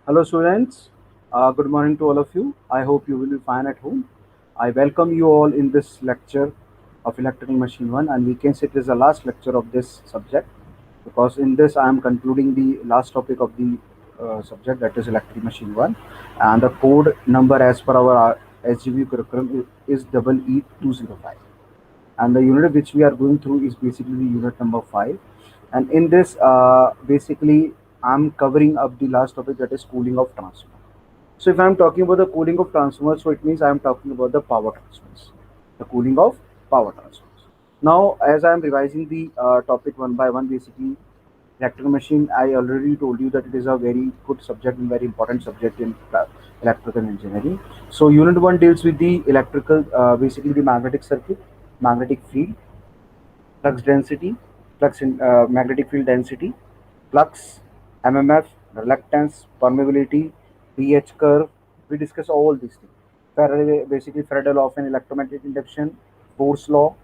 Hello, students. Good morning to all of you. I hope you will be fine at home. I welcome you all in this lecture of Electrical Machine 1, and we can say it is the last lecture of this subject because in this I am concluding the last topic of the subject, that is Electrical Machine 1, and the code number as per our SGB curriculum is EE205, and the unit which we are going through is basically the unit number 5. And in this basically I'm covering up the last topic, that is cooling of transformer. So if I'm talking about the cooling of transformers, so it means I'm talking about the power transformers, the cooling of power transformers. Now as I'm revising the topic one by one, basically electrical machine, I already told you that it is a very good subject and very important subject in electrical engineering. So unit 1 deals with the electrical, basically the magnetic circuit, magnetic field, flux density, magnetic field density, flux, mmf, reluctance, permeability, ph curve. We discuss all these things. Basically Faraday law of an electromagnetic induction, Bohr's law,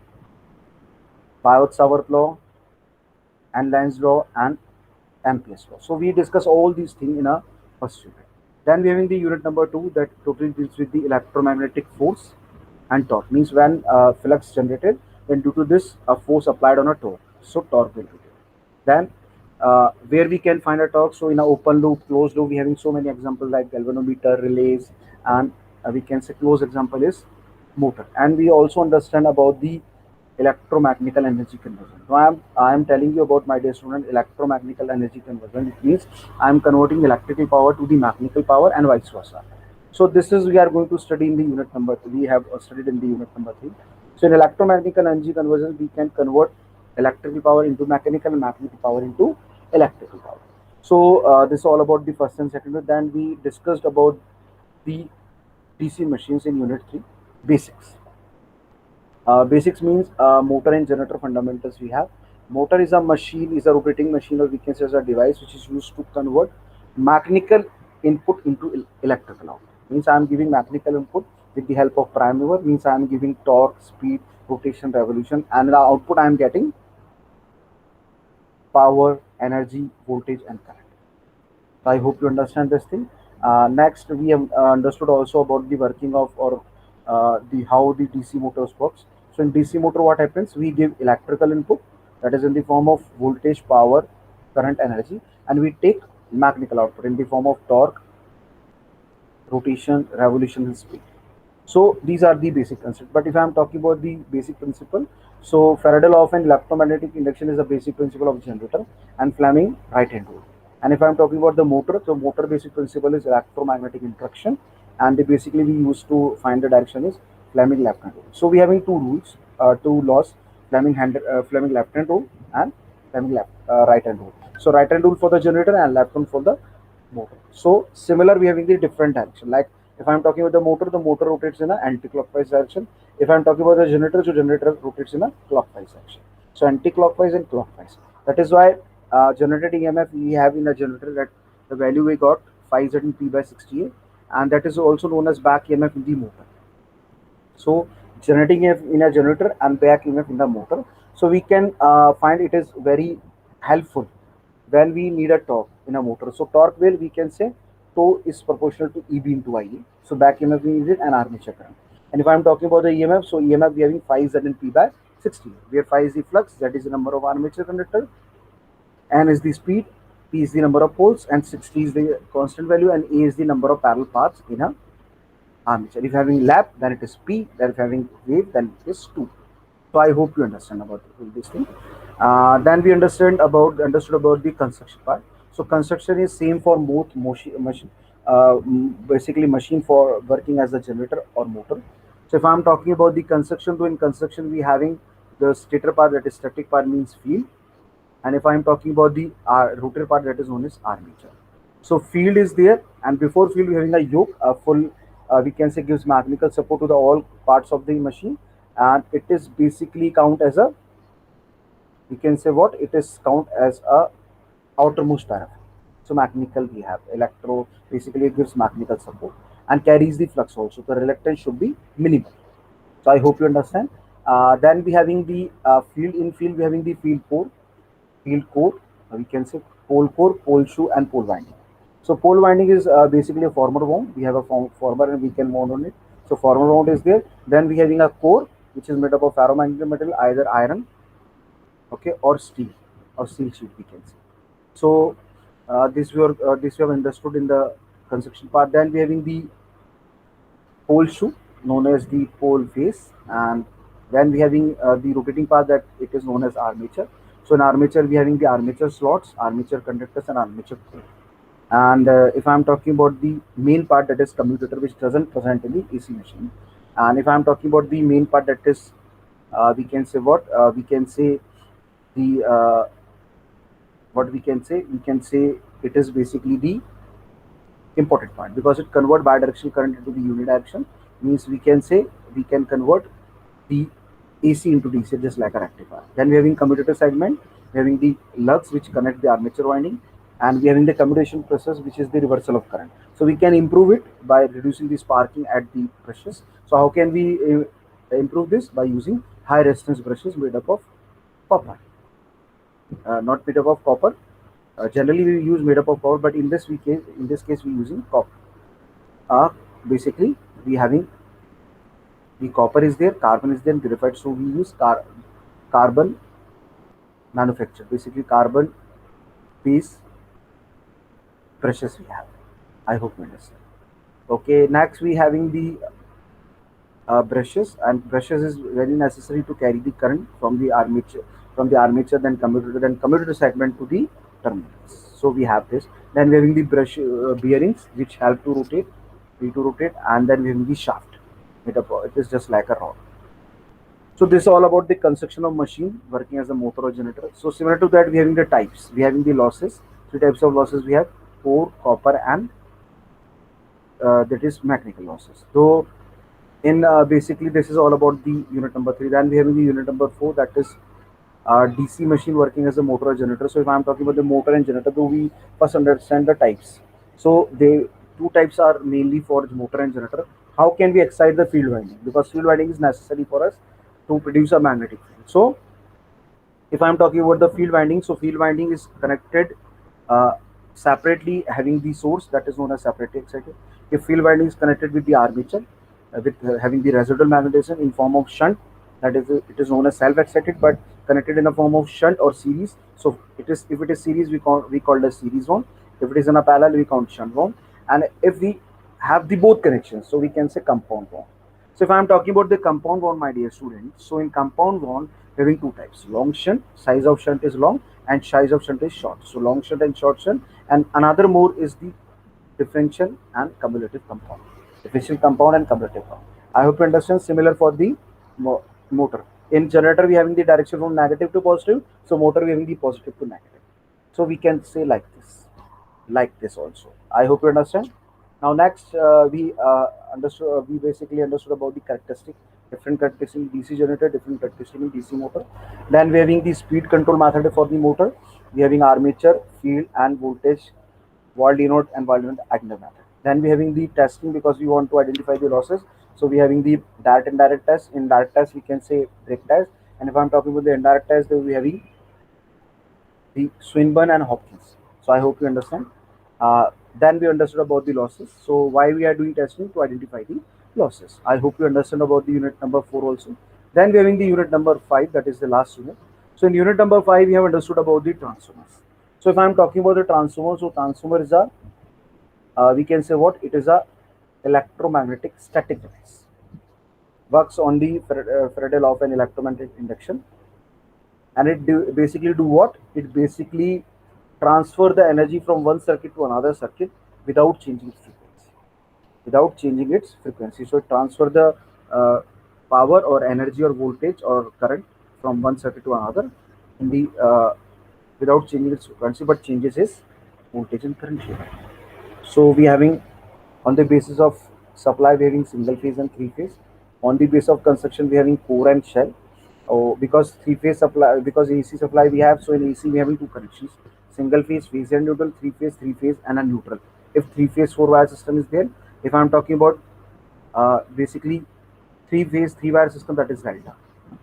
Biot-Savart law, and Lenz's law, and Ampere's law. So we discuss all these things in a first unit. Then we having the unit number 2, that totally deals with the electromagnetic force and torque. Means when flux generated, then due to this a force applied on a torque. So torque will be there. Then where we can find a torque. So in a open loop, closed loop, we having so many examples like galvanometer, relays, and we can say close example is motor. And we also understand about the electromechanical energy conversion. So I am telling you about, my dear student, electromechanical energy conversion. It means I am converting electrical power to the mechanical power and vice versa. So this is we are going to study in the unit number 3. We have studied in the unit number 3. So in electromechanical energy conversion, we can convert electrical power into mechanical and mechanical power into electrical power. So this is all about the first and second. Then we discussed about the DC machines in unit 3 basics. Basics means motor and generator fundamentals we have. Motor is a machine, is a rotating machine, or we can say as a device which is used to convert mechanical input into electrical output. Means I am giving mechanical input with the help of prime mover. Means I am giving torque, speed, rotation, revolution, and the output I am getting power, energy, voltage, and current. So I hope you understand this thing. Next, we have understood also about the working of, or the how the DC motors works. So in DC motor, what happens? We give electrical input, that is in the form of voltage, power, current, energy, and we take mechanical output in the form of torque, rotation, revolution, and speed. So these are the basic concepts. But if I am talking about the basic principle, so Faraday law of an electromagnetic induction is a basic principle of generator, and Fleming right hand rule. And if I am talking about the motor, so motor basic principle is electromagnetic induction, and basically we used to find the direction is Fleming left hand rule. So we having two rules, two laws: Fleming left hand rule and Fleming right hand rule. So right hand rule for the generator and left hand for the motor. So similar, we having the different direction. Like if I'm talking about the motor rotates in an anti-clockwise direction. If I'm talking about the generator, so generator rotates in a clockwise direction. So anti-clockwise and clockwise. That is why generated EMF we have in a generator, that the value we got 5 Z P by 68, and that is also known as back EMF in the motor. So generating EMF in a generator and back EMF in the motor. So we can find it is very helpful when we need a torque in a motor. So torque will, we can say tau is proportional to EB into IA. So back EMF we needed an armature current. And if I'm talking about the EMF, so EMF we having 5 Z and P by 60, where 5 is the flux, Z is the number of armature conductor, N is the speed, P is the number of poles, and 60 is the constant value, and A is the number of parallel paths in a armature. If having lap, then it is P. Then if having wave, then it is 2. So I hope you understand about this thing. Then we understood about the construction part. So construction is same for both machine, basically machine for working as a generator or motor. So if I'm talking about the construction, so in construction we having the stator part, that is static part, means field, and if I'm talking about the rotor part, that is known as armature. So field is there, and before field we having a yoke, a full, we can say gives mechanical support to the all parts of the machine, and it is basically count as a, we can say what it is count as a outermost paraffin. So mechanical we have electro, basically it gives mechanical support and carries the flux also. The reluctance should be minimal. So I hope you understand. Then we having the field. In field we having the field core, we can say pole core, pole shoe, and pole winding. So pole winding is basically a former wound. We have a former and weakened wound on it. So former wound is there. Then we having a core which is made up of ferromagnetic material, either iron, okay, or steel sheet we can say. So this we have understood in the construction part. Then we having the pole shoe known as the pole face, and then we having the rotating part that it is known as armature. So in armature we having the armature slots, armature conductors, and armature core. And if I'm talking about the main part, that is commutator, which doesn't present in the AC machine. And if I'm talking about the main part, that is we can say we can say the what we can say it is basically the important point, because it convert bidirectional current into the unidirection. Means we can say we can convert the AC into DC just like a rectifier. Then we having commutator segment, we having the lugs which connect the armature winding, and we having the commutation process which is the reversal of current. So we can improve it by reducing the sparking at the brushes. So how can we improve this? By using high resistance brushes made up of copper, not made up of copper. Generally we use made up of copper, but in this case we using copper. Basically we having the copper is there, carbon is there, graphite. So we use carbon manufacture, basically carbon base brushes we have. I hope you understand. Okay, next we having the brushes, and brushes is very necessary to carry the current from the armature, then commutator segment to the terminals. So we have this. Then we having the brush bearings which help to rotate, and then we having the shaft. It is just like a rod. So this is all about the construction of machine working as a motor or generator. So similar to that, we having the types. We having the losses. Three types of losses we have: core, copper, and that is mechanical losses. So in basically this is all about the unit number 3. Then we having the unit number 4, that is DC machine working as a motor or generator. So if I'm talking about the motor and generator, so we first understand the types. So they two types are mainly for motor and generator. How can we excite the field winding? Because field winding is necessary for us to produce a magnetic field. So if I'm talking about the field winding, so field winding is connected uh, separately, having the source that is known as separately excited. If field winding is connected with the armature, with having the residual magnetism in form of shunt, that is it is known as self excited, but connected in a form of shunt or series. So it is, if it is series, we call it a series one. If it is in a parallel, we count shunt one. And if we have the both connections, so we can say compound one. So if I am talking about the compound bond, my dear students, so in compound bond, having two types: long shunt, size of shunt is long, and size of shunt is short. So long shunt and short shunt, and another more is the differential and cumulative compound. Differential compound and cumulative compound. I hope you understand. Similar for the motor. In generator, we having the direction from negative to positive. So motor, we having the positive to negative. So we can say like this also. I hope you understand. Now next, we basically understood about the characteristic, different characteristic in DC generator, different characteristic in DC motor. Then we having the speed control method for the motor. We having armature, field, and voltage, wall denote and wall denote Agner method. Then we having the testing, because we want to identify the losses. So we having the direct and indirect test. In direct test, we can say brake test, and if I'm talking about the indirect test, then we having the Swinburne and Hopkins. So I hope you understand. Then we understood about the losses. So why we are doing testing? To identify the losses. I hope you understand about the unit number 4 also. Then we are having the unit number 5, that is the last unit. So in unit number 5, we have understood about the transformers. So if I am talking about the transformer, so transformer is a we can say what it is: a electromagnetic static device. Works on the Faraday law of an electromagnetic induction, and basically do what? It basically transfer the energy from one circuit to another circuit without changing its frequency. Without changing its frequency, so it transfer the power or energy or voltage or current from one circuit to another in the without changing its frequency, but changes its voltage and current level. So we having, on the basis of supply, we having single phase and three phase. On the basis of construction, we having core and shell. Oh, because three phase supply, because AC supply we have, so in AC we having two connections: single phase and neutral; three phase, and a neutral. If three phase four wire system is there, if I'm talking about basically three phase three wire system, that is delta.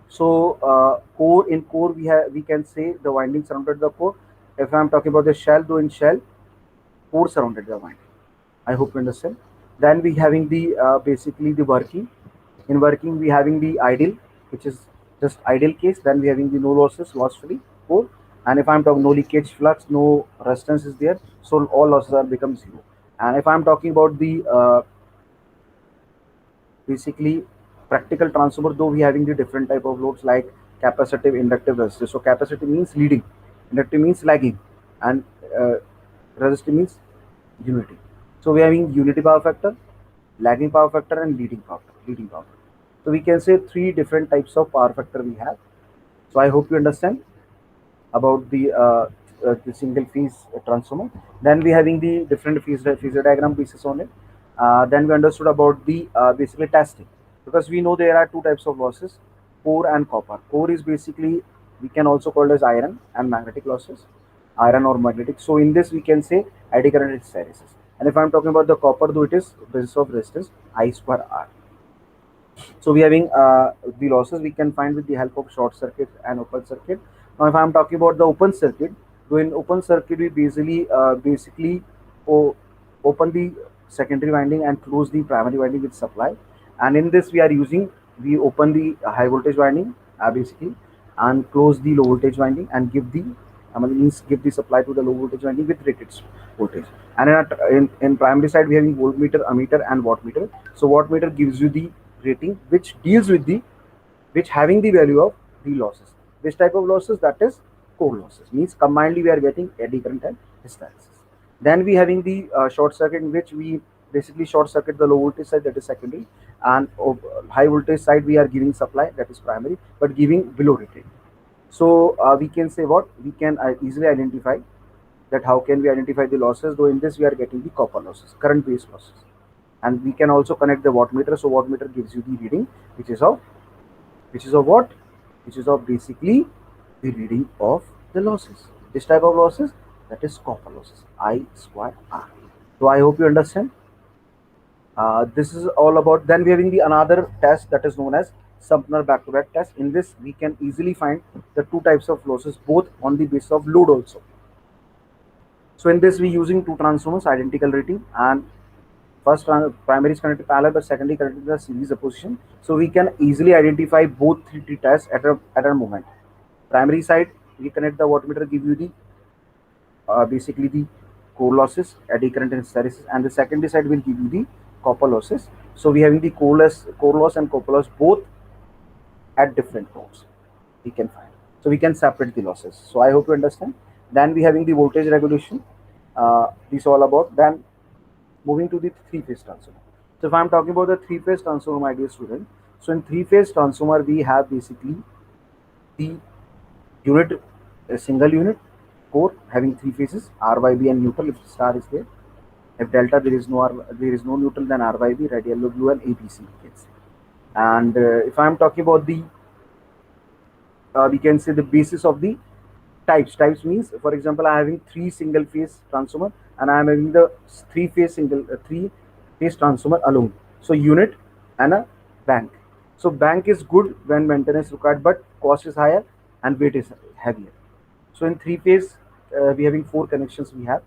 So core we can say the winding surrounded the core. If I'm talking about the shell, though in shell core surrounded the winding. I hope you understand. Then we having the basically the working. In working, we having the ideal, which is just ideal case. Then we having the no losses, loss free core. And if I'm talking no leakage flux, no resistance is there, so all losses are become zero. And if I'm talking about the basically practical transformer, though we having the different type of loads like capacitive, inductive, resistive. So capacitive means leading, inductive means lagging, and uh, resistive means unity. So we are having unity power factor, lagging power factor, and leading power factor. So we can say three different types of power factor we have. So I hope you understand about the single phase transformer. Then we having the different phase diagram pieces on it. Then we understood about the basically testing, because we know there are two types of losses, core and copper. Core is basically, we can also call it as iron and magnetic losses, iron or magnetic. So in this we can say eddy current hysteresis. And if I'm talking about the copper, though it is basis of resistance I square R. So we having the losses we can find with the help of short circuit and open circuit. Now, if I'm talking about the open circuit, so in open circuit we basically open the secondary winding and close the primary winding with supply. And in this we open the high voltage winding basically, and close the low voltage winding and give the means give the supply to the low voltage winding with rated voltage. And in primary side we having voltmeter, ammeter, and wattmeter. So wattmeter gives you the rating which deals with the which having the value of the losses. Which type of losses? That is core losses. Means combinedly we are getting eddy current and hysteresis. Then we having the short circuit, in which we basically short circuit the low voltage side, that is secondary, and high voltage side we are giving supply, that is primary, but giving below rated. So we can say what we can easily identify that how can we identify the losses, though in this we are getting the copper losses, current based losses. And we can also connect the wattmeter. So wattmeter gives you the reading which is of what, which is of basically the reading of the losses. This type of losses, that is copper losses, I square R. So I hope you understand. This is all about. Then we having the another test that is known as Sumpner back-to-back test. In this we can easily find the two types of losses, both on the basis of load also. So in this we using two transformers, identical rating, and first primary is connected parallel, but secondary connected to the series opposition. So we can easily identify both three tests at a moment. Primary side we connect the wattmeter, give you the basically the core losses, eddy current and hysteresis, and the secondary side will give you the copper losses. So we having the core loss and copper loss both at different nodes we can find. So we can separate the losses. So I hope you understand. Then we having the voltage regulation. This all about. Then moving to the three-phase transformer. So if I'm talking about the three-phase transformer, my dear student, so in three-phase transformer we have basically the unit, a single unit core having three phases, RYB and neutral if star is there. If delta there is no neutral, then RYB, red, yellow, blue, and ABC we can say. And if I'm talking about the we can say the basis of the types. Types means, for example, I am having three single phase transformer and I am having the three phase transformer alone. So unit and a bank. So bank is good when maintenance required, but cost is higher and weight is heavier. So in three phase, we having four connections we have.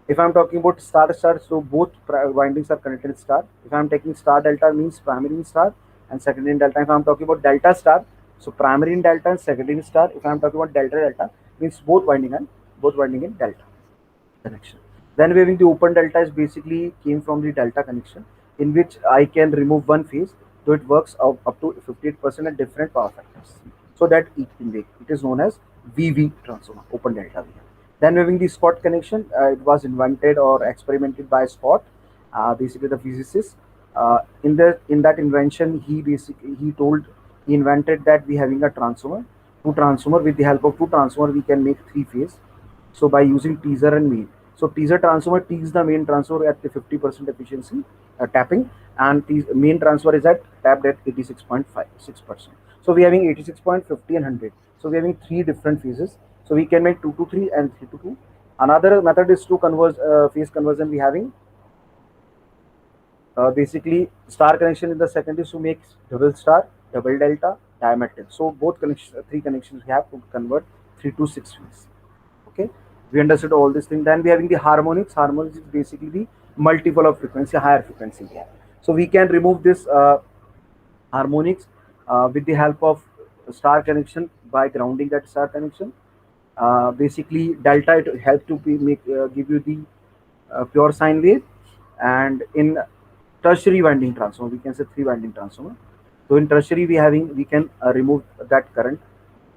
If I'm talking about star star, so both windings are connected in star. If I'm taking star delta, means primary in star and secondary in delta. If I'm talking about delta star, so primary in delta and secondary in star. If I'm talking about delta delta, means both winding in delta connection. Then we having the open delta is basically came from the delta connection, in which I can remove one phase, so it works up to 58% at different power factors. So that it is known as VV transformer, open delta we have. Then having the Scott connection, it was invented or experimented by Scott, basically the physicist. In that invention, he invented that we having a transformer, two transformer, with the help of two transformer we can make three phase. So by using teaser and main. So teaser transformer teases the main transformer at the 50% efficiency tapping, and the main transfer is at tapped at 86.56%. So we having 86.50 and 100. So we having three different phases. So we can make 2 to 3 and 3 to 2. Another method is to convert phase conversion. We having basically star connection in the secondary, so makes double star, double delta, diametric. So both connections, three connections we have to convert 3 to 6 phase. Okay. We understood all these things. Then we having the harmonics. Harmonics is basically the multiple of frequency, higher frequency we have. So we can remove this harmonics with the help of star connection by grounding that star connection. Basically, delta it help to give you the pure sine wave, and in tertiary winding transformer, we can say three winding transformer. So in tertiary, we can remove that current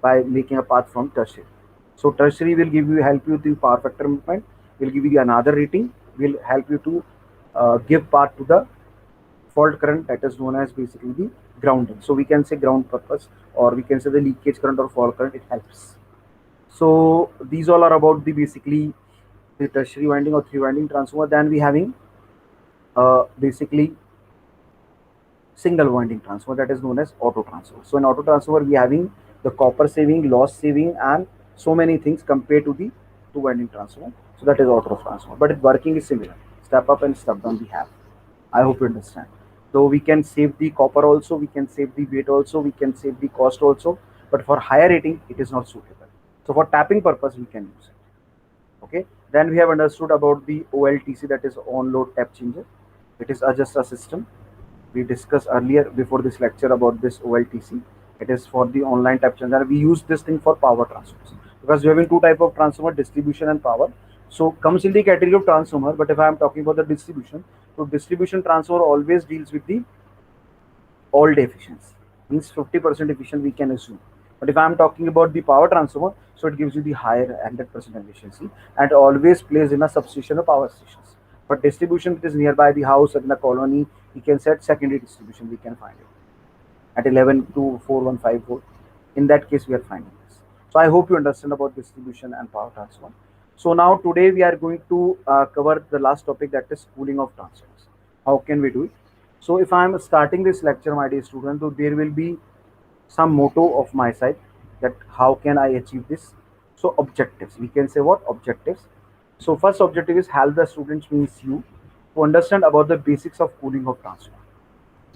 by making a path from tertiary. So tertiary will help you the power factor movement, will give you another rating, will help you to give path to the fault current, that is known as basically the grounding. So we can say ground purpose, or we can say the leakage current or fault current, it helps. So these all are about the basically the tertiary winding or three winding transformer. Then we having basically single winding transformer, that is known as auto transformer. So in auto transformer we having the copper saving, loss saving, and so many things compared to the two winding transformer. So that is auto transformer, but its working is similar. Step up and step down we have. I hope you understand. Though we can save the copper also, we can save the weight also, we can save the cost also, but for higher rating it is not suitable. So for tapping purpose we can use it. Okay. Then we have understood about the OLTC, that is on load tap changer. It is just a system. We discussed earlier before this lecture about this OLTC. It is for the online tap changer. We use this thing for power transfers because we having two type of transformer, distribution and power. So comes in the category of transformer, but if I am talking about the distribution, so distribution transformer always deals with the all day efficiency, means 50% efficient we can assume. But if I am talking about the power transformer, so it gives you the higher 100% efficiency and always plays in a substation or power stations. But distribution, it is nearby the house or in a colony, we can set secondary distribution, we can find it at 11 to 415 volt. In that case, we are finding this. So I hope you understand about distribution and power transformer. So now today we are going to cover the last topic, that is cooling of transformers. How can we do it? So if I am starting this lecture, my dear student, so there will be some motto of my side, that how can I achieve this. So objectives, we can say what objectives. So first objective is help the students, means you, to understand about the basics of cooling of transformer.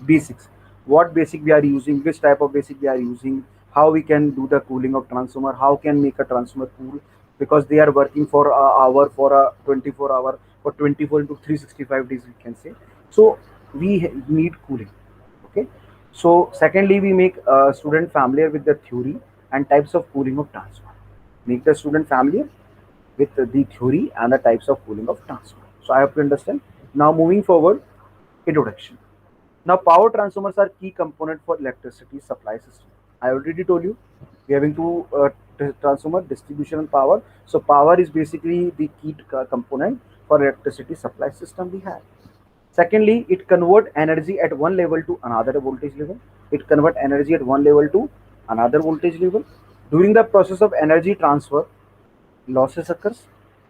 Basics, what basic we are using, which type of basic we are using, how we can do the cooling of transformer, how can make a transformer cool, because they are working for a hour, for a 24 hour, for 24 into 365 days we can say. So we need cooling. Okay. So secondly, we make a student familiar with the theory and types of cooling of transformer. Make the student familiar with the theory and the types of cooling of transformer. So I hope you understand. Now moving forward, introduction. Now, power transformers are key component for electricity supply system. I already told you we are having two transformer, distribution and power. So power is basically the key component for electricity supply system we have. Secondly, it convert energy at one level to another voltage level. It convert energy at one level to another voltage level. During the process of energy transfer, losses occurs,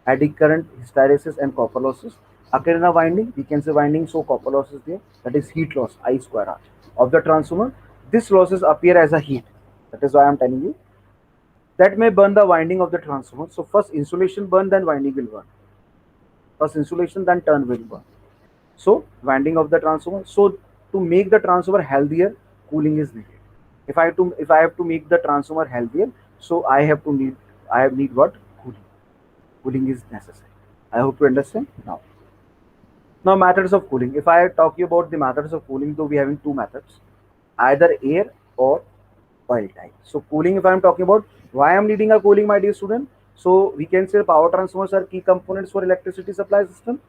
eddy current, hysteresis, and copper losses occur in a winding. We can say winding, so copper loss is there. That is heat loss, I square R of the transformer. This losses appear as a heat. That is why I am telling you that may burn the winding of the transformer. So first insulation burn, then winding will burn. First insulation, then turn will burn. So winding of the transformer. So to make the transformer healthier, cooling is needed. If I have to make the transformer healthier, so I have need what? Cooling. Cooling is necessary. I hope you understand now. Now methods of cooling. If I talk you about the methods of cooling, though we having two methods, either air or oil type. So cooling, if I am talking about why I am needing a cooling, my dear student. So we can say power transformers are key components for electricity supply system.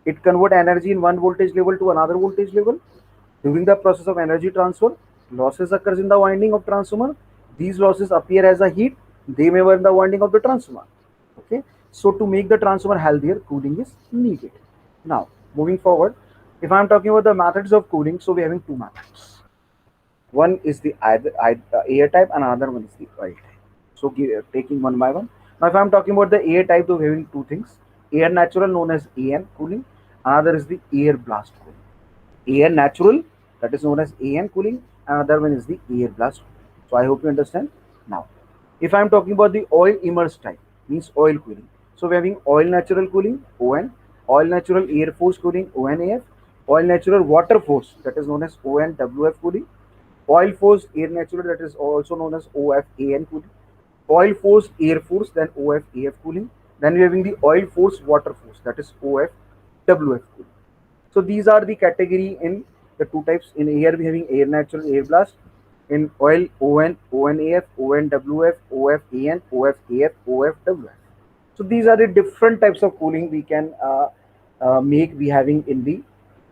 It convert energy in one voltage level to another voltage level. During the process of energy transfer, losses occurs in the winding of transformer. These losses appear as a heat. They may burn the winding of the transformer. Okay. So to make the transformer healthier, cooling is needed. Now, moving forward, if I am talking about the methods of cooling, so we are having two methods. One is the air type, and another one is the oil type. So taking one by one. Now, if I am talking about the air type, so we are having two things. Air natural, known as AN cooling. Another is the air blast cooling. Air natural, that is known as AN cooling. Another one is the air blast cooling. So I hope you understand now. If I am talking about the oil immersed type, means oil cooling. So we are having oil natural cooling, ON, oil natural air force cooling, ONAF, oil natural water force, that is known as ONWF cooling, oil force air natural, that is also known as OFAN cooling, oil force air force, then OFAF cooling. Then we are having the oil force, water force, that is OF, WF cooling. So these are the category in the two types. In air we having air natural, air blast. In oil, ON, ONAF, ONWF, OFAN, OFAF, OFWF. So these are the different types of cooling we can make we having in the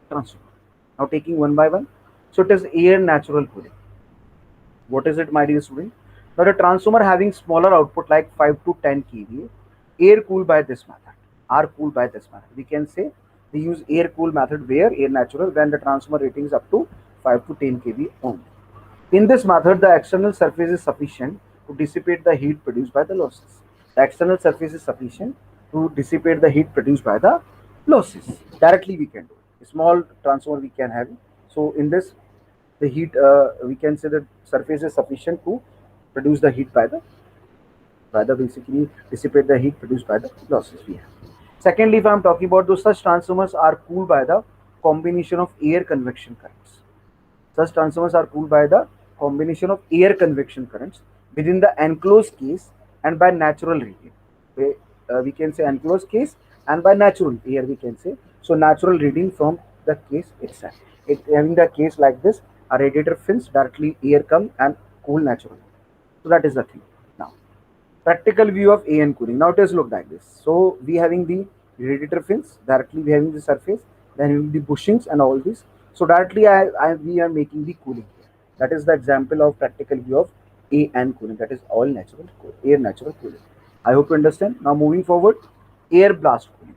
transformer. Now taking one by one. So it is air natural cooling. What is it, my dear student? Now the transformer having smaller output like 5 to 10 kVA, air cooled by this method, are cooled by this method. We can say they use air cool method where air natural when the transformer rating is up to 5 to 10 kVA only. In this method, the external surface is sufficient to dissipate the heat produced by the losses. The external surface is sufficient to dissipate the heat produced by the losses. Directly we can do it. A small transformer we can have. So in this, the heat we can say the surface is sufficient to produce the heat by the basically dissipate the heat produced by the losses we have. Secondly, if I am talking about those such transformers are cooled by the combination of air convection currents. Such transformers are cooled by the combination of air convection currents within the enclosed case and by natural radiant. We can say enclosed case and by natural air we can say. So natural reading from the case itself. It having the case like this, a radiator fins directly air come and cool naturally. So that is the thing. Now practical view of AN cooling. Now it is look like this. So we having the radiator fins directly we having the surface, then having the bushings and all this. So directly we are making the cooling here. That is the example of practical view of AN cooling. That is all natural air natural cooling. I hope you understand. Now moving forward, air blast cooling.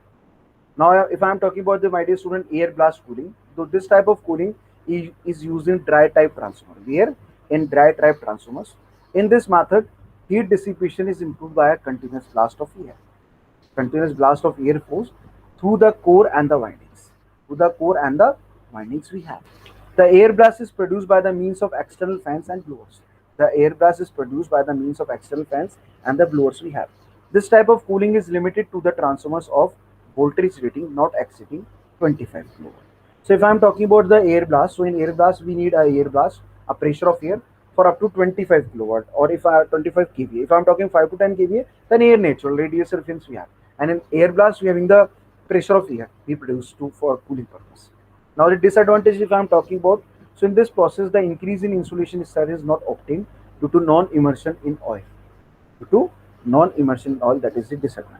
Now if I am talking about the my dear student air blast cooling, so this type of cooling is used in dry type transformer. Where in dry type transformers, in this method, heat dissipation is improved by a continuous blast of air. Continuous blast of air force through the core and the windings. Through the core and the windings we have. The air blast is produced by the means of external fans and blowers. The air blast is produced by the means of external fans and the blowers we have. This type of cooling is limited to the transformers of voltage rating not exceeding 25 kV. So if I am talking about the air blast, so in air blast we need a air blast, a pressure of air for up to 25 kilowatt, or if I 25 kVA. If I am talking 5 to 10 kVA, then air natural radius fins we have. And in air blast we having the pressure of air we produce to for cooling purpose. Now the disadvantage if I am talking about, so in this process the increase in insulation side is not obtained due to non-immersion in oil. Due to non-immersion in oil, that is the disadvantage.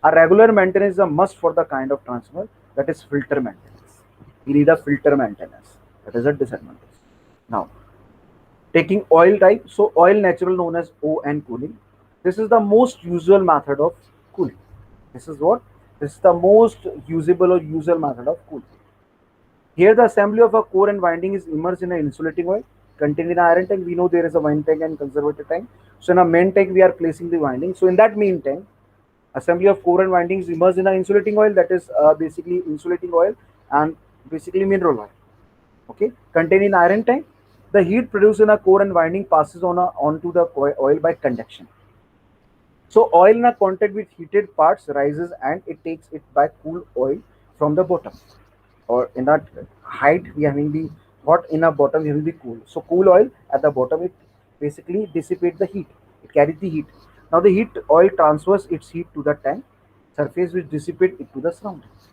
A regular maintenance is a must for the kind of transformer, that is filter maintenance. We need a filter maintenance. That is a disadvantage. Now, taking oil type, so oil natural known as ON cooling. This is the most usual method of cooling. This is what? This is the most usable or usual method of cooling. Here the assembly of a core and winding is immersed in an insulating oil contained in an iron tank. We know there is a wind tank and conservator tank. So in a main tank we are placing the winding. So in that main tank, assembly of core and winding is immersed in an insulating oil, that is basically insulating oil and basically mineral oil. Okay, contained in iron tank. The heat produced in a core and winding passes onto the oil by conduction. So oil in a contact with heated parts rises and it takes it by cool oil from the bottom. Or in that height we are having the hot, in a bottom we are having the cool. So cool oil at the bottom, it basically dissipates the heat. It carries the heat. Now the heat oil transfers its heat to the tank surface which dissipate it to the surroundings.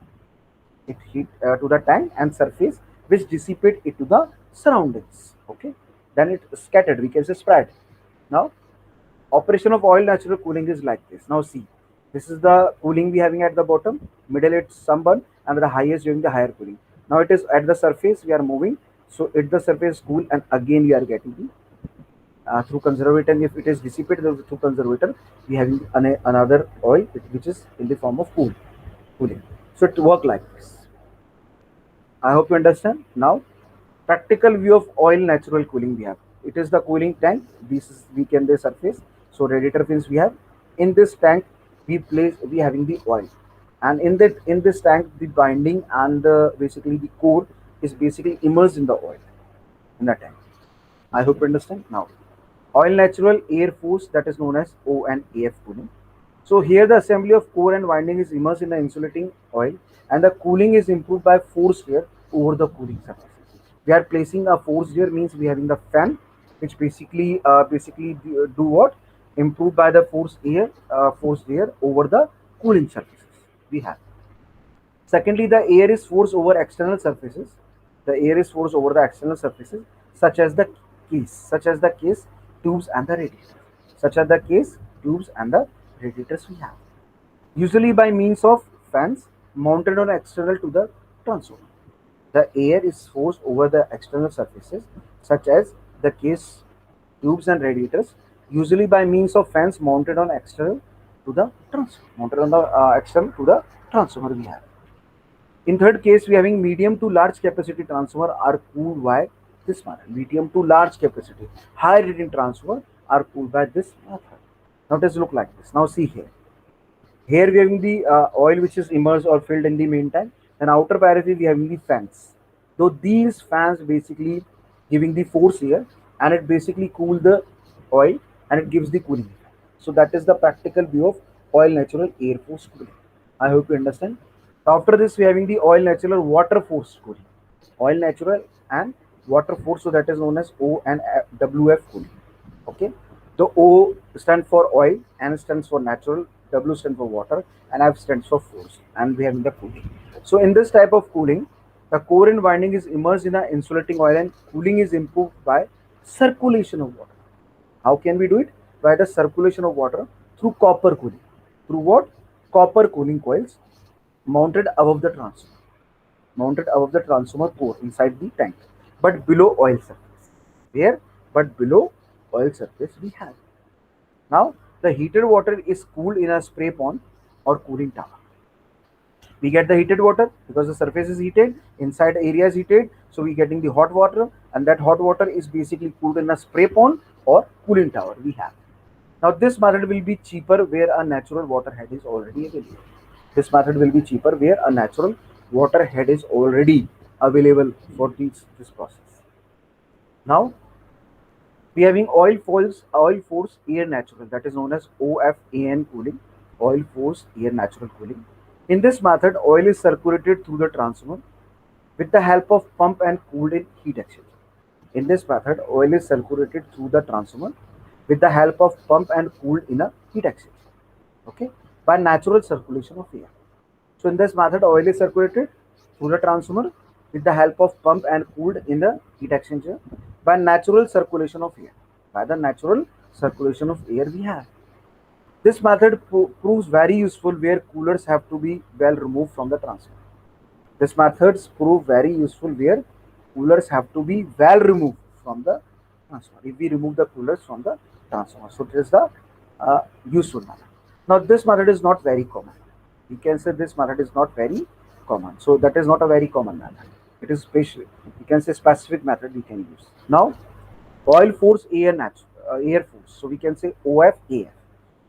It heat to the tank and surface which dissipate it to the surroundings. Okay, then it scattered, we can say spread. Now operation of oil natural cooling is like this. Now see, this is the cooling we having at the bottom, middle it's sunburn, and the highest during the higher cooling. Now it is at the surface we are moving, so at the surface cool, and again we are getting the through conservator. If it is dissipated through conservator, we having another oil which is in the form of cooling. So it work like this. I hope you understand. Now practical view of oil natural cooling we have. It is the cooling tank. This is we can the surface. So radiator fins we have. In this tank we having the oil, and in this tank the binding and basically the core is basically immersed in the oil in the tank. I hope you understand. Now oil natural air force, that is known as ONAF cooling. So here the assembly of core and winding is immersed in the insulating oil, and the cooling is improved by forced air over the cooling surface. We are placing a forced air, means we having the fan which basically do what? Improved by the forced air over the cooling surfaces we have. Secondly, the air is forced over external surfaces. The air is forced over the external surfaces, such as the case, tubes, and the radiators. Such as the case, tubes, and the radiators we have. Usually by means of fans mounted on external to the transformer. The air is forced over the external surfaces, such as the case, tubes, and radiators, usually by means of fans mounted on external to the transformer. Mounted on the external to the transformer we have. In third case, we having medium to large capacity transformer are cooled by this method. Medium to large capacity, high rating transformer are cooled by this method. Now it does look like this. Now see here. Here we having the oil which is immersed or filled in the main tank. And outer parity we having the fans. So these fans basically giving the force here, and it basically cool the oil and it gives the cooling effect. So that is the practical view of oil natural air force cooling. I hope you understand. After this, we having the oil natural water force cooling. Oil natural and water force, so that is known as O and WF cooling. Okay, the O stands for oil, N stands for natural, W stands for water, and F stands for force. And we have the cooling. So in this type of cooling, the core and winding is immersed in an insulating oil, and cooling is improved by circulation of water. How can we do it? By the circulation of water through copper cooling. Through what? Copper cooling coils mounted above the transformer. Mounted above the transformer core inside the tank, but below oil surface. Where? But below oil surface we have. Now the heated water is cooled in a spray pond or cooling tower. We get the heated water because the surface is heated, inside area is heated, so we getting the hot water, and that hot water is basically cooled in a spray pond or cooling tower we have. Now this method will be cheaper where a natural water head is already available. This method will be cheaper where a natural water head is already available for this process. Now we having oil force air natural, that is known as OFAN cooling, oil force air natural cooling. In this method, oil is circulated through the transformer with the help of pump and cooled in heat exchanger. In this method, oil is circulated through the transformer with the help of pump and cooled in a heat exchanger. Okay, by natural circulation of air. So in this method, oil is circulated through the transformer with the help of pump and cooled in the heat exchanger by natural circulation of air. By the natural circulation of air we have. This method proves very useful where coolers have to be well removed from the transformer. This methods prove very useful where coolers have to be well removed from the transformer. If we remove the coolers from the transformer, so it is the useful method. Now this method is not very common. You can say this method is not very common. So that is not a very common method. It is special. You can say specific method we can use. Now oil force air force. So we can say OFAF.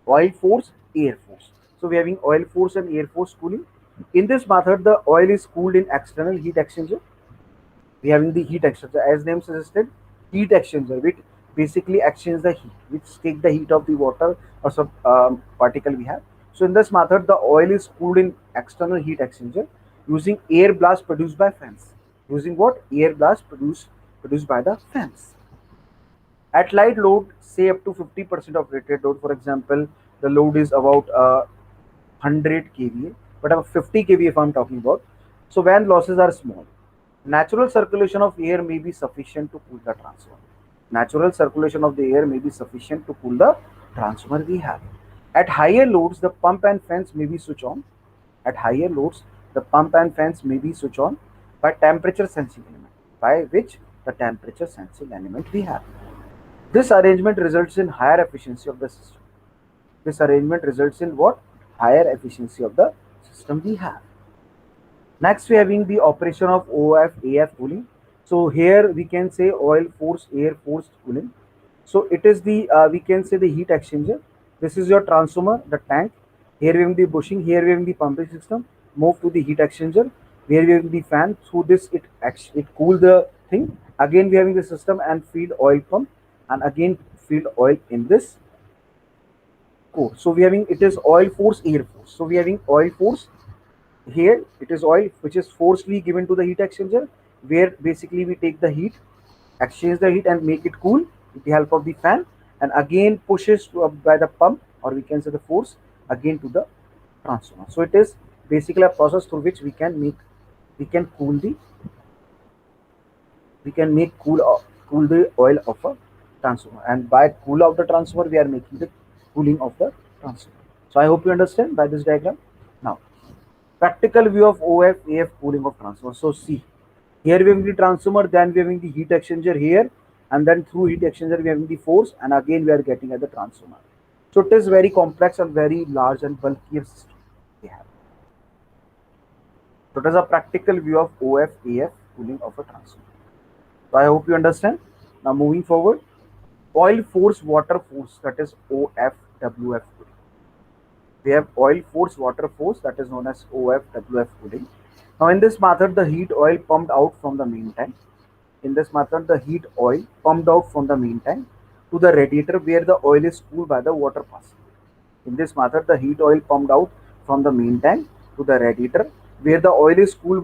Oil force air force. So we are having oil force and air force cooling. In this method, the oil is cooled in external heat exchanger. We are having the heat exchanger, as name suggested, heat exchanger, which basically exchange the heat, which take the heat of the water or some particle we have. So in this method, the oil is cooled in external heat exchanger using air blast produced by fans. Using what? Air blast produced by the fans. At light load, say up to 50% of rated load, for example, the load is about 100 kVA, but about 50 kVA if I'm talking about. So when losses are small, natural circulation of air may be sufficient to cool the transformer. Natural circulation of the air may be sufficient to cool the transformer we have. At higher loads, the pump and fans may be switched on. At higher loads, the pump and fans may be switched on by temperature sensing element, by which the temperature sensing element we have. This arrangement results in higher efficiency of the system. This arrangement results in what? Higher efficiency of the system we have. Next, we are having the operation of OFAF cooling. So here we can say oil force air force cooling. So it is the we can say the heat exchanger. This is your transformer, the tank. Here we have the bushing. Here we have the pumping system. Move to the heat exchanger. Here we have the fan. Through this it cool the thing. Again we having the system and feed oil pump, and again feed oil in this core. So we having it is oil force air force. So we having oil force. Here it is oil which is forcefully given to the heat exchanger, where basically we take the heat, exchange the heat and make it cool with the help of the fan, and again pushes by the pump, or we can say the force, again to the transformer. So it is basically a process through which we can make, we can cool the, we can make cool the oil of a transformer, and by cool of the transformer we are making the cooling of the transformer. So I hope you understand by this diagram. Now practical view of OF AF cooling of transformer. So see, here we have the transformer, then we have the heat exchanger here, and then through heat exchanger we have the force, and again we are getting at the transformer. So it is very complex and very large and bulkier system we have. So it is a practical view of OF AF cooling of a transformer. So I hope you understand. Now moving forward, oil force water force, that is OFWF cooling. We have oil force water force, that is known as OFWF cooling. Now in this method the heat oil pumped out from the main tank. In this method the heat oil pumped out from the main tank to the radiator where the oil is cooled by the water passing. In this method the heat oil pumped out from the main tank to the radiator where the oil is cooled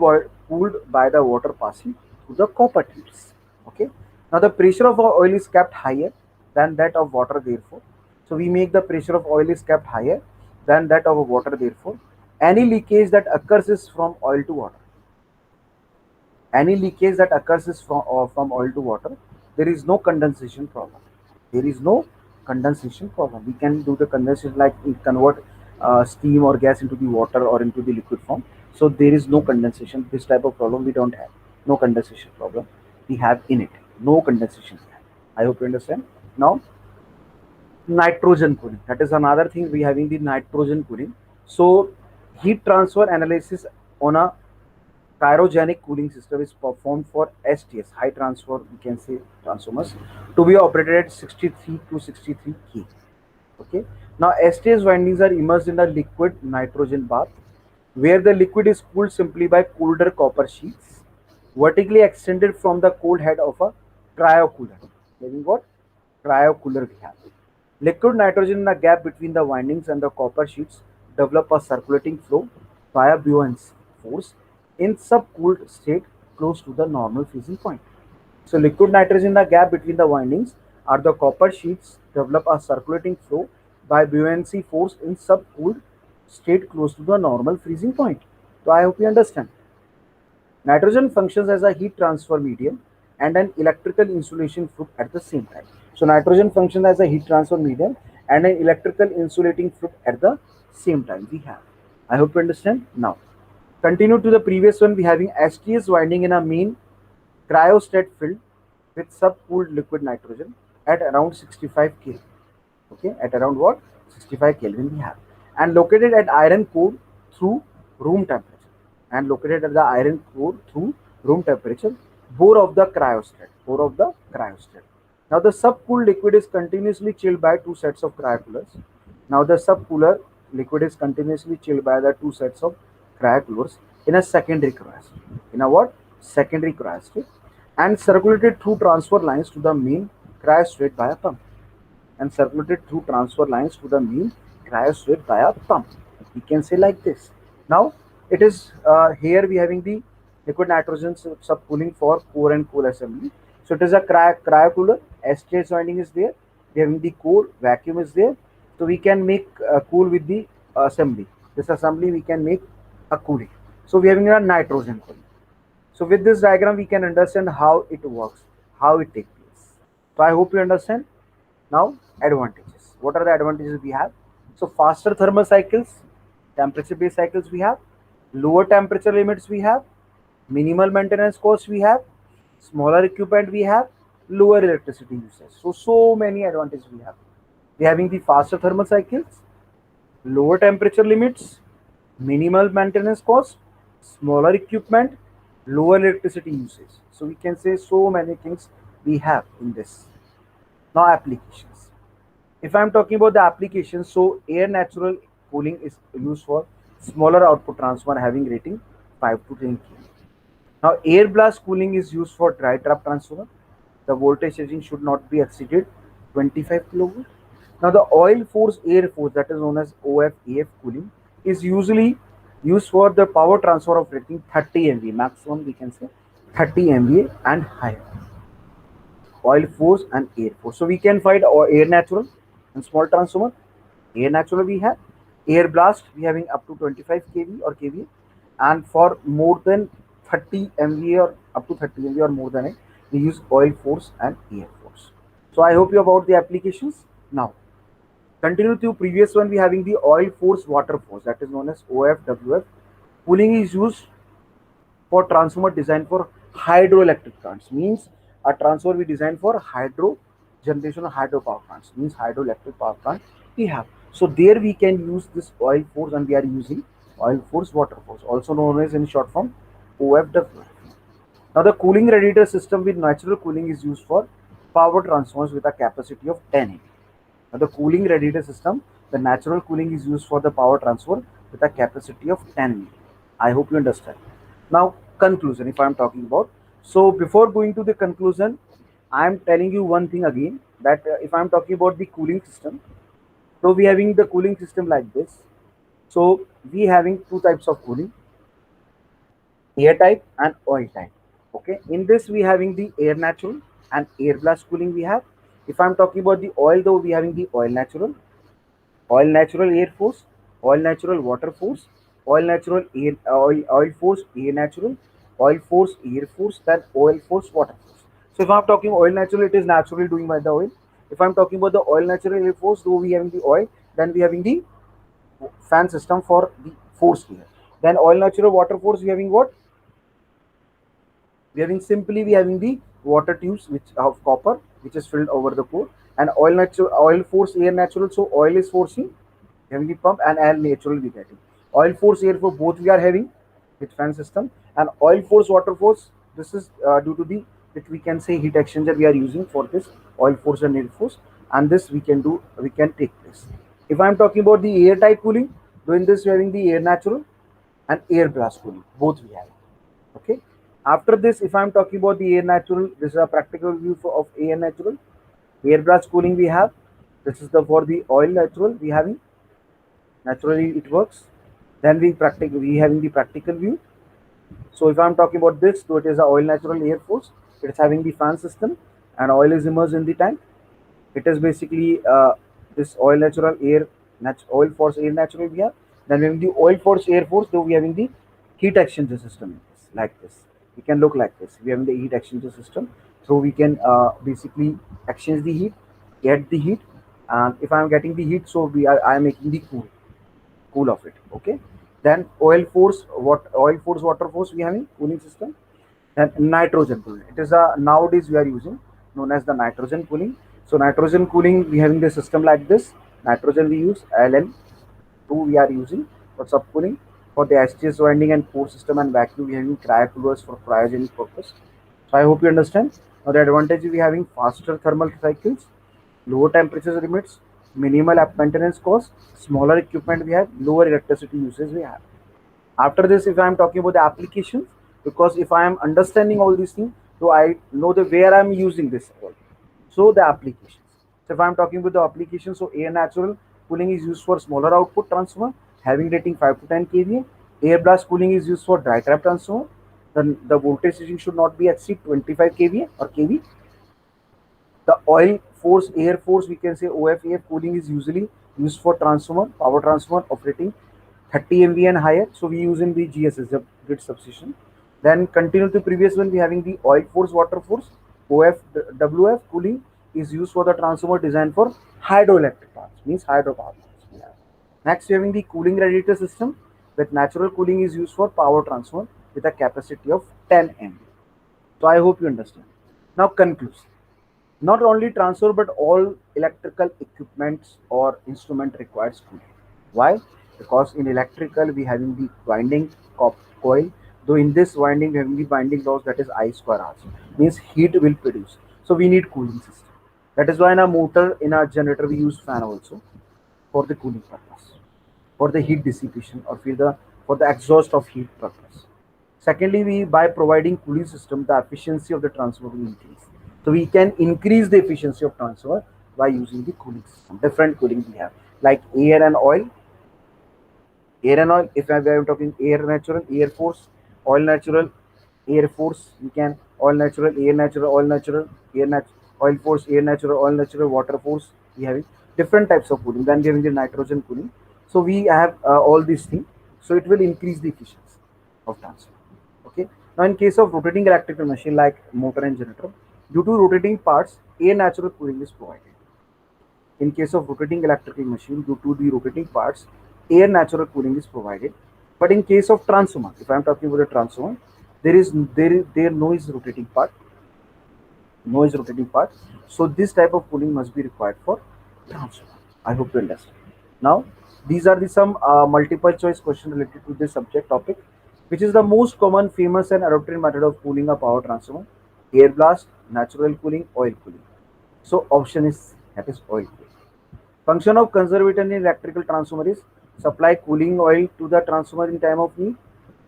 by the water passing through the copper tubes. Okay. Now the pressure of our oil is kept higher than that of water, therefore. So we make the pressure of oil is kept higher than that of water, therefore. Any leakage that occurs is from oil to water. Any leakage that occurs is from oil to water. There is no condensation problem. There is no condensation problem. We can do the condensation like we convert steam or gas into the water or into the liquid form. So there is no condensation. This type of problem we don't have. No condensation problem we have in it. No condensation. I hope you understand. Now nitrogen cooling, that is another thing we having the nitrogen cooling. So heat transfer analysis on a cryogenic cooling system is performed for STS, high transfer, we can say transformers, to be operated at 63 to 63 K. Okay. Now STS windings are immersed in a liquid nitrogen bath, where the liquid is cooled simply by colder copper sheets, vertically extended from the cold head of a cryocooler. Meaning what? Cryocooler we have. Liquid nitrogen in the gap between the windings and the copper sheets develop a circulating flow via buoyancy force in subcooled state close to the normal freezing point. So liquid nitrogen in the gap between the windings are the copper sheets develop a circulating flow by buoyancy force in subcooled state close to the normal freezing point. So I hope you understand. Nitrogen functions as a heat transfer medium and an electrical insulation fluid at the same time. So nitrogen functions as a heat transfer medium and an electrical insulating fluid at the same time we have. I hope you understand. Now continue to the previous one. We having STS winding in a main cryostat filled with subcooled liquid nitrogen at around 65 Kelvin. Okay, at around what? 65 Kelvin we have, and located at iron core through room temperature. And located at the iron core through room temperature, bore of the cryostat. Bore of the cryostat. Now the subcooled liquid is continuously chilled by two sets of cryocoolers. Now the subcooler liquid is continuously chilled by the two sets of cryocoolers in a secondary cryostat. In a what? Secondary cryostat, and circulated through transfer lines to the main cryostat by a pump. And circulated through transfer lines to the main cryostat by a pump. We can say like this. Now it is here we having the liquid nitrogen subcooling for core and cool assembly. So it is a cryocooler. STS winding is there. We having the core, vacuum is there. So we can make cool with the assembly. This assembly we can make a cooling. So we having a nitrogen cooling. So with this diagram we can understand how it works, how it takes place. So I hope you understand. Now advantages. What are the advantages we have? So faster thermal cycles, temperature based cycles we have, lower temperature limits we have, minimal maintenance cost we have, smaller equipment we have, lower electricity usage. So many advantages we have. We having the faster thermal cycles, lower temperature limits, minimal maintenance cost, smaller equipment, lower electricity usage. So we can say so many things we have in this. Now applications. If I am talking about the applications, so air natural cooling is used for smaller output transformer having rating 5 to 10 kV. Now air blast cooling is used for dry trap transformer. The voltage rating should not be exceeded 25 kilovolt. Now the oil force air force, that is known as OFAF cooling, is usually used for the power transfer of rating 30 MVA, maximum we can say 30 MVA and higher. Oil force and air force. So we can find air natural and small transformer. Air natural we have, Air blast we having up to 25 kV or kV, and for more than 30 MV or up to 30 MV or more than it, we use oil force and air force. So I hope you about the applications. Now continue to previous one, we having the oil force water force, that is known as OFWF. Cooling is used for transformer designed for hydroelectric plants, means a transformer we design for hydro generation of hydropower plants, means hydroelectric power plant we have. So there we can use this oil force, and we are using oil force water force, also known as in short form OFW. Now the cooling radiator system with natural cooling is used for power transformers with a capacity of 10 MV. Now the cooling radiator system, the natural cooling is used for the power transfer with a capacity of 10 MV. I hope you understand. Now conclusion, if I am talking about. So before going to the conclusion, I am telling you one thing again, that if I am talking about the cooling system, so we having the cooling system like this. So we having two types of cooling, air type and oil type. Okay, in this we having the air natural and air blast cooling we have. If I'm talking about the oil, though, we having the oil natural air force, oil natural water force, oil force air natural, oil force air force, then oil force water force. So if I'm talking oil natural, it is naturally doing by the oil. If I'm talking about the oil natural air force, though we having the oil, then we having the fan system for the force here. Then oil natural water force we having what? We having simply we having the water tubes which of copper which is filled over the core, and oil force air natural, so oil is forcing having the pump, and air natural we getting oil force air for both we are having with fan system, and oil force water force, this is due to the, which we can say, heat exchanger we are using for this oil force and air force, and this we can take place. If I am talking about the air type cooling, doing this we having the air natural and air blast cooling, both we have. Okay, after this, if I'm talking about the air natural, this is a practical view of air natural. Air blast cooling we have, this is the for the oil natural we having, naturally it works. Then we having the practical view. So if I'm talking about this, so it is a oil natural air force, it's having the fan system and oil is immersed in the tank. It is basically this oil natural air oil force air natural we have. Then we have the oil force air force, though we having the heat exchanger system like this. We can look like this. We have the heat exchanger system, so we can basically exchange the heat, get the heat, and if I am getting the heat, so I am making the cool of it. Okay. Then oil force water force we having cooling system. Then nitrogen cooling. It is a nowadays we are using known as the nitrogen cooling. So nitrogen cooling we having the system like this. Nitrogen we use LN2 we are using for subcooling. For the STS winding and pore system and vacuum we having cryocoolers for cryogenic purpose. So I hope you understand. Now the advantage we having faster thermal cycles, lower temperature limits, minimal maintenance cost, smaller equipment we have, lower electricity usage we have. After this, if I am talking about the applications, because if I am understanding all these things, so I know the where I am using this all. So the applications. So if I am talking about the applications, so air natural cooling is used for smaller output transformer having rating 5 to 10 kVA. Air blast cooling is used for dry trap transformer. Then the voltage rating should not be exceed 25 kVA or kV. The oil force air force we can say OFAF cooling is usually used for transformer power transformer operating 30 MV and higher, so we use in the GSS, the grid substation. Then continue to previous one, we having the oil force water force OFWF cooling is used for the transformer designed for hydroelectric plants, means hydropower plants we have. Next we having the cooling radiator system with natural cooling is used for power transformer with a capacity of 10 MV. So I hope you understand. Now conclusion. Not only transformer but all electrical equipments or instrument requires cooling. Why? Because in electrical we having the winding coil. Though in this winding we having the winding loss, that is I square R, means heat will produce. So we need cooling system. That is why in a motor, in a generator we use fan also for the cooling purpose, for the heat dissipation or for the exhaust of heat purpose. Secondly, we by providing cooling system, the efficiency of the transformer will increase. So we can increase the efficiency of transformer by using the cooling system. Different cooling we have like air and oil. Air and oil. If I am talking air natural, air force, oil natural, air force. We can oil natural, air natural, oil natural, oil force, air natural, oil natural, water force. We having different types of cooling. Then we having the nitrogen cooling. So we have all these things. So it will increase the efficiency of transfer. Okay. Now in case of rotating electrical machine like motor and generator, due to rotating parts, air natural cooling is provided. In case of rotating electrical machine, due to the rotating parts, air natural cooling is provided. But in case of transformer, if I am talking about a transformer, there no is rotating part, no is rotating part. So this type of cooling must be required for transformer. I hope you understand. Now these are the some multiple choice question related to this subject topic. Which is the most common, famous, and adopted method of cooling a power transformer? Air blast, natural cooling, oil cooling. So option is that is oil cooling. Function of conservator in electrical transformer is supply cooling oil to the transformer in time of need,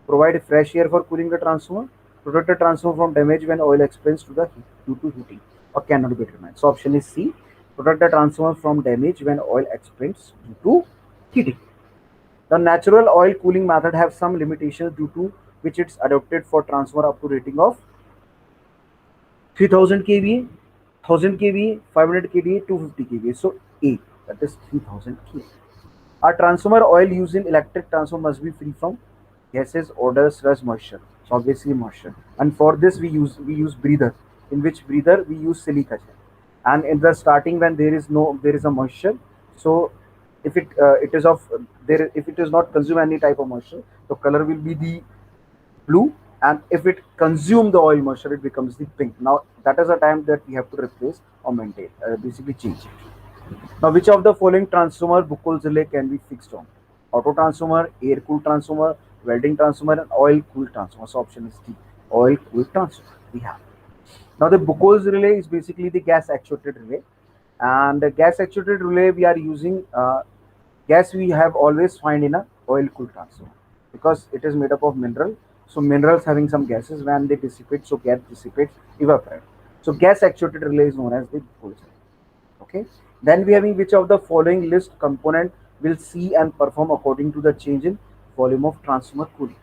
provide fresh air for cooling the transformer, protect the transformer from damage when oil expands to the heat due to heating, or cannot be determined. So option is C, protect the transformer from damage when oil expands due to heating. The natural oil cooling method have some limitations due to which it's adopted for transformer up to rating of 3000 kVA, 1000 kVA, 500 kVA, 250 kVA. So A, that is 3000 kVA. Our transformer oil used in electric transformer must be free from gases, odors, rust, moisture. So obviously moisture. And for this we use breather. In which breather we use silica gel. And in the starting when there is a moisture. So if it is of there if it is not consume any type of moisture, the color will be the blue, and if it consume the oil moisture, it becomes the pink. Now that is a time that we have to replace or maintain, basically change it. Now, which of the following transformer Buchholz relay can be fixed on? Auto transformer, air cooled transformer, welding transformer, and oil cooled transformer. So option is D, oil cooled transformer. We have. Now the Buchholz relay is basically the gas actuated relay, and the gas actuated relay we are using gas we have always find in a oil cooled transformer because it is made up of mineral. So minerals having some gases when they dissipate, so gas dissipates, evaporate. So gas actuated relay is known as the Buchholz relay. Okay. Then we having which of the following list component will see and perform according to the change in volume of transformer cooling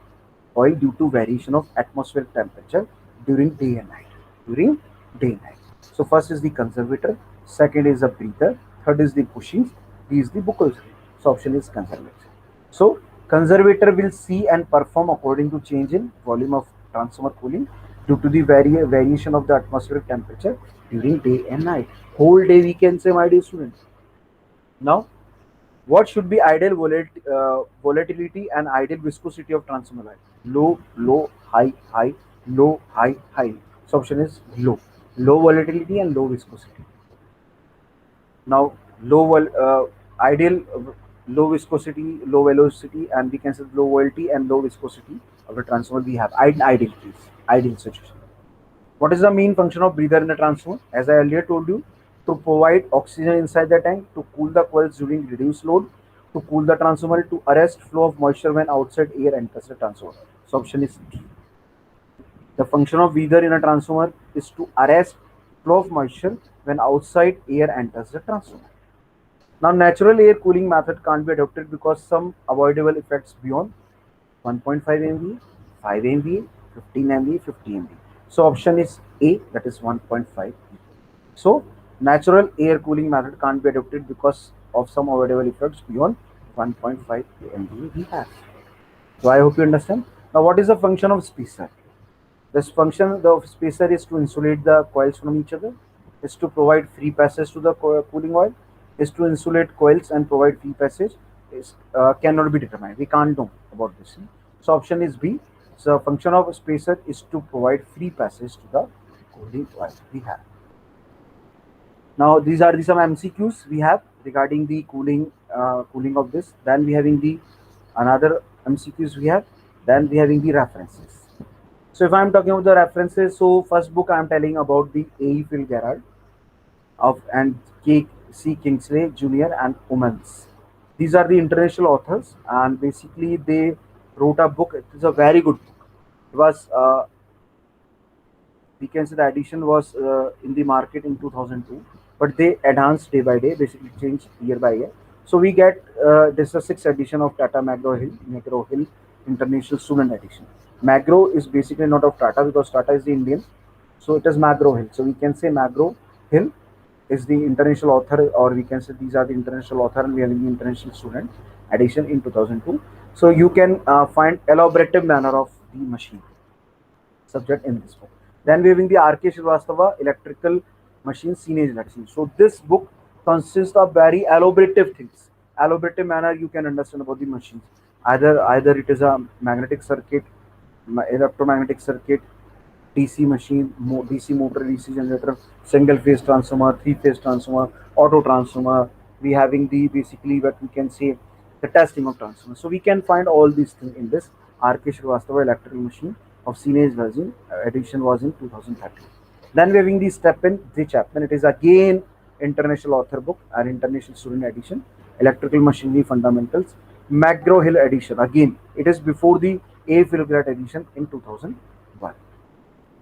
oil due to variation of atmospheric temperature during day and night. During day and night. So first is the conservator, second is the breather, third is the bushings, D is the Buchholz. So option is conservator. So conservator will see and perform according to change in volume of transformer cooling due to the variation of the atmospheric temperature during day and night. Whole day we can say, my dear students. Now, what should be ideal volatility and ideal viscosity of transformer line? Low, low, high, high, low, high, high. So option is low. Low volatility and low viscosity. Now, ideal low viscosity, low velocity, and we can say low volatility and low viscosity of the transformer we have. Ideal case, ideal situation. What is the main function of breather in a transformer? As I earlier told you, to provide oxygen inside the tank, to cool the coils during reduced load, to cool the transformer, to arrest flow of moisture when outside air enters the transformer. So option is D. The function of breather in a transformer is to arrest flow of moisture when outside air enters the transformer. Now, natural air cooling method can't be adopted because some avoidable effects beyond 1.5 MVA, 5 MVA, 15 MVA, 50 MVA. So option is A, that is 1.5. So natural air cooling method can't be adopted because of some avoidable effects beyond 1.5 MVA we have. So I hope you understand. Now what is the function of spacer? This function of spacer is to insulate the coils from each other, is to provide free passage to the cooling oil, is to insulate coils and provide free passage, is cannot be determined. We can't know about this. So option is B. So function of spacer is to provide free passage to the cooling oil we have. Now these are the some MCQs we have regarding the cooling of this. Then we having the another MCQs we have. Then we having the references. So if I am talking about the references, so first book I am telling about the A. Phil Gerard of and K. C. Kingsley Jr. and Omens. These are the international authors, and basically they wrote a book. It is a very good book. It was we can say the edition was in the market in 2002, but they enhanced day by day, basically changed year by year. So we get this is a sixth edition of Tata McGraw-Hill International Student Edition. McGraw is basically not of Tata because Tata is the Indian, so it is McGraw-Hill. So we can say McGraw-Hill is the international author, or we can say these are the international author, and we are the international student. edition in 2002. So you can find elaborative manner of the machine subject in this book. Then we having the R.K. Srivastava, Electrical Machine Teenage Lesson. So this book consists of very elaborative things. Elaborative manner you can understand about the machines. Either it is a magnetic circuit, electromagnetic circuit, DC machine, DC motor, DC generator, single phase transformer, three phase transformer, auto transformer. We having the basically what we can say the testing of transformer. So we can find all these things in this R.K. Srivastava electrical machine of Seenage version edition was in 2013. Then we having the Stephen J. Chapman. It is again international author book and international student edition. Electrical machinery fundamentals. McGraw Hill edition. Again, it is before the A. Philgrat edition in 2001.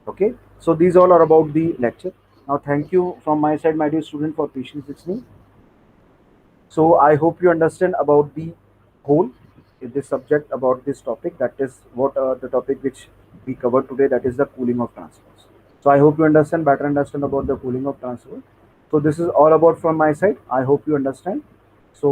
Okay, so these all are about the lecture. Now, thank you from my side, my dear student, for patience listening. So I hope you understand about the whole this subject about this topic. That is what the topic which we covered today. That is the cooling of transfers. So I hope you understand better understand about the cooling of transfer. So this is all about from my side. I hope you understand. So